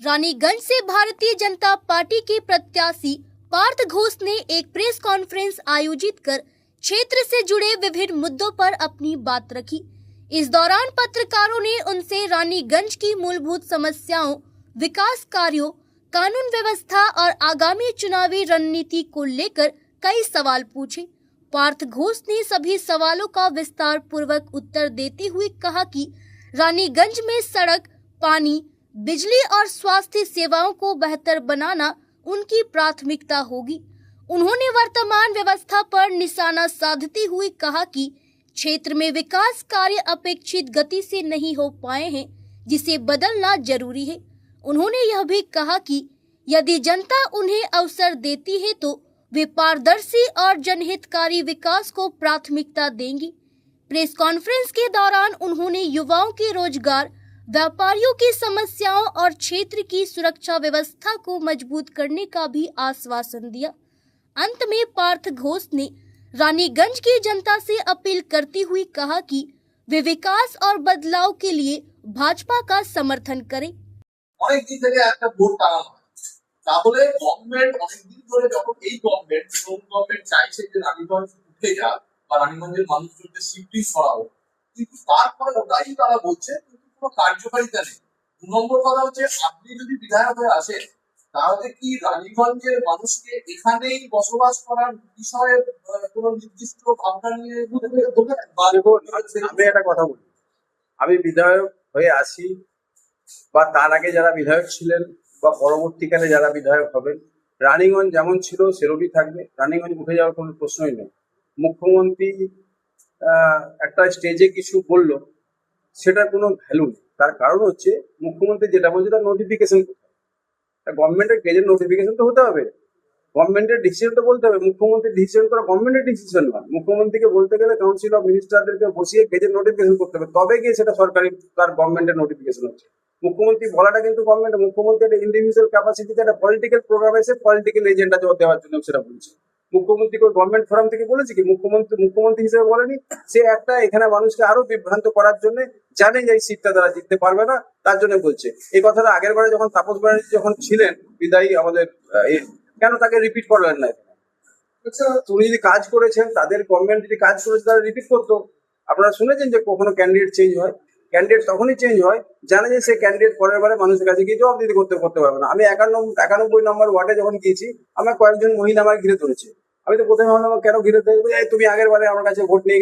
रानीगंज से भारतीय जनता पार्टी के प्रत्याशी पार्थ घोष ने एक प्रेस कॉन्फ्रेंस आयोजित कर क्षेत्र से जुड़े विभिन्न मुद्दों पर अपनी बात रखी। इस दौरान पत्रकारों ने उनसे रानीगंज की मूलभूत समस्याओं, विकास कार्यों, कानून व्यवस्था और आगामी चुनावी रणनीति को लेकर कई सवाल पूछे। पार्थ घोष ने सभी सवालों का विस्तार पूर्वक उत्तर देते हुए कहा कि रानीगंज में सड़क, पानी, बिजली और स्वास्थ्य सेवाओं को बेहतर बनाना उनकी प्राथमिकता होगी। उन्होंने वर्तमान व्यवस्था पर निशाना साधते हुए कहा कि क्षेत्र में विकास कार्य अपेक्षित गति से नहीं हो पाए हैं, जिसे बदलना जरूरी है। उन्होंने यह भी कहा कि यदि जनता उन्हें अवसर देती है तो वे पारदर्शी और जनहितकारी विकास को प्राथमिकता देंगी। प्रेस कॉन्फ्रेंस के दौरान उन्होंने युवाओं के रोजगार, व्यापारियों की समस्याओं और क्षेत्र की सुरक्षा व्यवस्था को मजबूत करने का भी आश्वासन दिया। अंत में पार्थ घोष ने रानीगंज की जनता से अपील करते हुए कहा कि वे विकास और बदलाव के लिए भाजपा का समर्थन करें। অনেক দিন থেকে একটা ভোট টানা হয়, তাহলে গভর্নমেন্ট অনেকদিন ধরে যখন এই গভর্নমেন্ট চাইছে যে রানীগঞ্জ উঠে যাক বা রানীগঞ্জের মানুষজনকে শিফটিং সরাবো, কিন্তু তারপরে ওটাই তারা বলছে কিন্তু কোনো কার্যকারিতা নেই। 2 নম্বর কথা হচ্ছে, আপনি যদি বিধায়ক হয়ে আসেন তাহলে কি রানীগঞ্জের মানুষকে এখানেই বসবাস করার বিষয়ে কোনো নির্দিষ্ট ভাবনা নিয়ে আমি একটা কথা বলি, আমি বিধায়ক হয়ে আসি বা তার আগে যারা বিধায়ক ছিলেন বা পরবর্তীকালে যারা বিধায়ক হবেন, রানীগঞ্জ যেমন ছিল সেরকমই থাকবে। রানীগঞ্জ উঠে যাওয়ার কোনো প্রশ্নই নেই। মুখ্যমন্ত্রী একটা স্টেজে কিছু বললো, সেটার কোনো ভ্যালু নেই। তার কারণ হচ্ছে মুখ্যমন্ত্রী যেটা বলছে তার নোটিফিকেশন কোথায়? গভর্নমেন্টের গেজেট নোটিফিকেশন তো হতে হবে, গভর্নমেন্টের ডিসিশন তো বলতে হবে। মুখ্যমন্ত্রীর ডিসিশন করা গভর্নমেন্টের ডিসিশন নয়। মুখ্যমন্ত্রীকে বলতে গেলে কাউন্সিল অফ মিনিস্টারদেরকে বসিয়ে গেজেট নোটিফিকেশন করতে হবে, তবে গিয়ে সেটা সরকারি তার গভর্নমেন্টের নোটিফিকেশন হচ্ছে। মুখ্যমন্ত্রী বলাটা কিন্তু গভর্নমেন্ট, মুখ্যমন্ত্রী একটা ইন্ডিভিজুয়াল ক্যাপাসিটিতে একটা পলিটিক্যাল প্রোগ্রাম এসে পলিটিক্যাল এজেন্ডা দেওয়ার জন্য সেটা বলছে। মুখ্যমন্ত্রীকে গভর্নমেন্ট ফোরাম থেকে বলেছে কি? মুখ্যমন্ত্রী হিসেবে বলেনি। সে একটা এখানে মানুষকে আরো বিভ্রান্ত করার জন্য, জানে যে এই সিটটা তারা জিততে পারবে না, তার জন্য বলছে এই কথাটা। আগের বারে যখন তাপস ব্যানার্জি যখন ছিলেন বিদায়ী আমাদের, কেন তাকে রিপিট করলেন না? উনি যদি কাজ করেছেন, তাদের গভর্নমেন্ট যদি কাজ করেছে তারা রিপিট করতো। আপনারা শুনেছেন যে কখনো ক্যান্ডিডেট চেঞ্জ হয়? ক্যান্ডিডেট তখনই চেঞ্জ হয় জানে যে সে ক্যান্ডিডেট পরের বারে মানুষের কাছে গিয়ে জবাব দিতে করতে পারবে না। আমি 91 নম্বর ওয়ার্ডে যখন গিয়েছি, আমার কয়েকজন মহিলা আমাকে ঘিরে ধরেছে। আমি তো প্রথমে ভাবলাম কেন ঘিরে ধরবে, তুমি আগের বারে আমার কাছে ভোট নিয়ে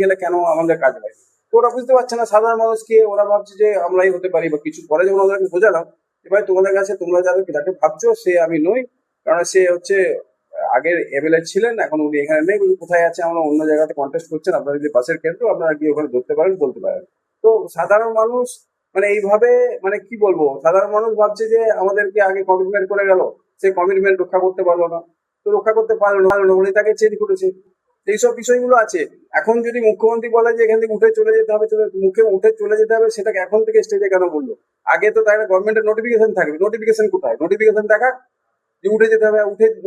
গেলে কেন আমাদের কাজ হয়? তো ওরা বুঝতে পারছে না সাধারণ মানুষকে, ওরা ভাবছে যে আমরাই হতে পারি বা কিছু। পরে যখন ওদেরকে বোঝালাম এবার তোমাদের কাছে, তোমরা যাকে ভাবছো সে আমি নই, কারণ সে হচ্ছে আগের এমএলএ ছিলেন, এখন উনি এখানে নেই। কোথায় আছে? আমরা অন্য জায়গাতে কন্টেস্ট করছেন, আপনারা যদি বাসের কেন্দ্র আপনারা গিয়ে ওখানে ধরতে পারেন, বলতে পারেন। তো সাধারণ মানুষ এইভাবে কি বলবো, সাধারণ মানুষ ভাবছে যে আমাদেরকে আগে কমিটমেন্ট করে গেল, সে কমিটমেন্ট রক্ষা করতে পারলো না। তো রক্ষা করতে পারলো না, উনি তাকে চেঞ্জ করেছে। এইসব বিষয়গুলো আছে। এখন যদি মুখ্যমন্ত্রী বলে যে এখান থেকে উঠে চলে যেতে হবে, উঠে চলে যেতে হবে, সেটাকে এখন থেকে স্টেজে কেন বললো? আগে তো তাই গভর্নমেন্টের নোটিফিকেশন থাকবে। নোটিফিকেশন কোথায়? নোটিফিকেশন দেখা যে উঠে যেতে হবে।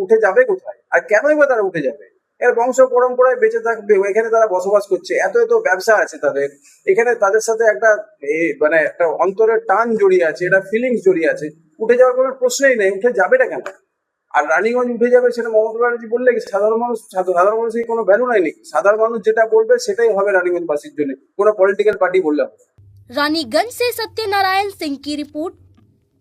উঠে যাবে কোথায়? আর কেনই বা তারা উঠে যাবে? এর বংশ পরম্পরায় বেঁচে থাকবে, এখানে তারা বসবাস করছে, এত ব্যবসা আছে তাদের এখানে, তাদের সাথে একটা একটা অন্তরের টান জড়িয়ে আছে, এটা ফিলিংস জড়িয়ে আছে। উঠে যাওয়ার কোনো প্রশ্নই নেই। উঠে যাবেটা কেন? আর রানীগঞ্জ উঠে যাবে সেটা মমতা ব্যানার্জি বললে কি সাধারণ মানুষের কোনো ভ্যালু নাই নাকি? সাধারণ মানুষ যেটা বলবে সেটাই হবে রানীগঞ্জবাসীর জন্য, কোনো পলিটিক্যাল পার্টি বললে হবে। रानीगंज से सत्यनारायण सिंह की रिपोर्ट।